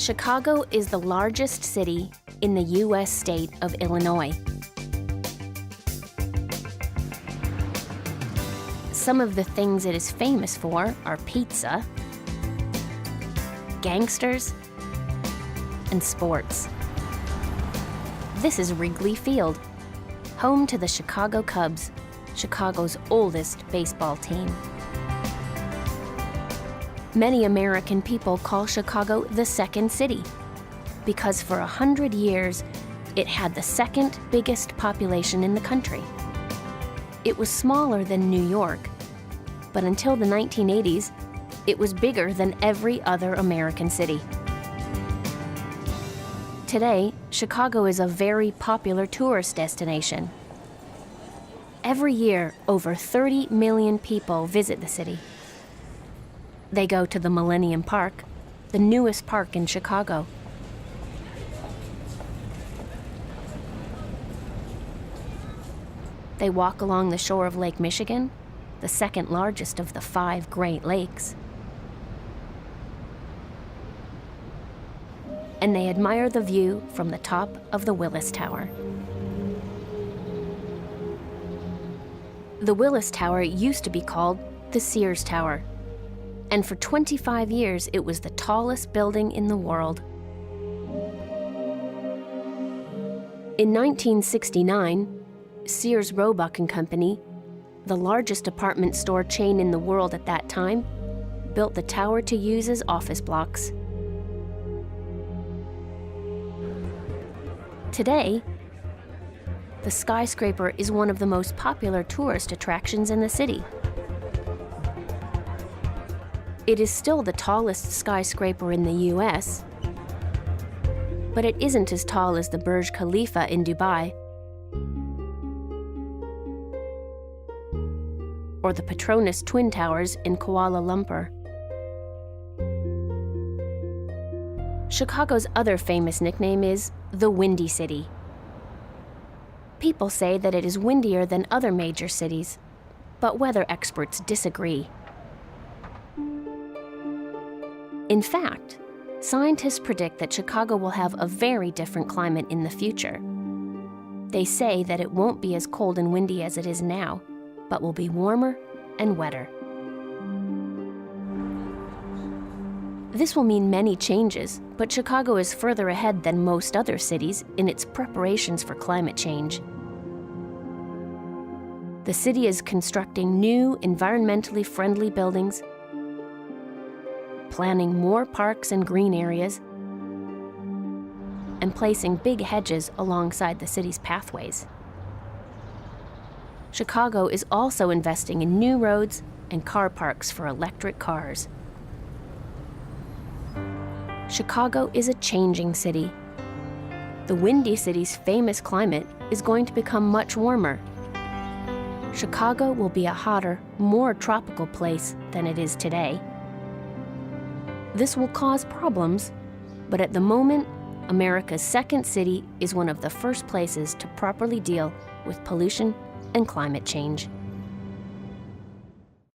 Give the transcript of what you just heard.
Chicago is the largest city in the U.S. state of Illinois. Some of the things it is famous for are pizza, gangsters, and sports. This is Wrigley Field, home to the Chicago Cubs, Chicago's oldest baseball team. Many American people call Chicago the Second City because for 100 years, it had the second biggest population in the country. It was smaller than New York, but until the 1980s, it was bigger than every other American city. Today, Chicago is a very popular tourist destination. Every year, over 30 million people visit the city. They go to the Millennium Park, the newest park in Chicago. They walk along the shore of Lake Michigan, the second largest of the 5 Great Lakes. And they admire the view from the top of the Willis Tower. The Willis Tower used to be called the Sears Tower, and for 25 years it was the tallest building in the world. In 1969, Sears Roebuck and Company, the largest department store chain in the world at that time, built the tower to use as office blocks. Today, the skyscraper is one of the most popular tourist attractions in the city. It is still the tallest skyscraper in the U.S., but it isn't as tall as the Burj Khalifa in Dubai or the Petronas Twin Towers in Kuala Lumpur. Chicago's other famous nickname is the Windy City. People say that it is windier than other major cities, but weather experts disagree. In fact, scientists predict that Chicago will have a very different climate in the future. They say that it won't be as cold and windy as it is now, but will be warmer and wetter. This will mean many changes, but Chicago is further ahead than most other cities in its preparations for climate change. The city is constructing new, environmentally friendly buildings, planning more parks and green areas, and placing big hedges alongside the city's pathways. Chicago is also investing in new roads and car parks for electric cars. Chicago is a changing city. The Windy City's famous climate is going to become much warmer. Chicago will be a hotter, more tropical place than it is today. This will cause problems, but at the moment, America's second city is one of the first places to properly deal with pollution and climate change.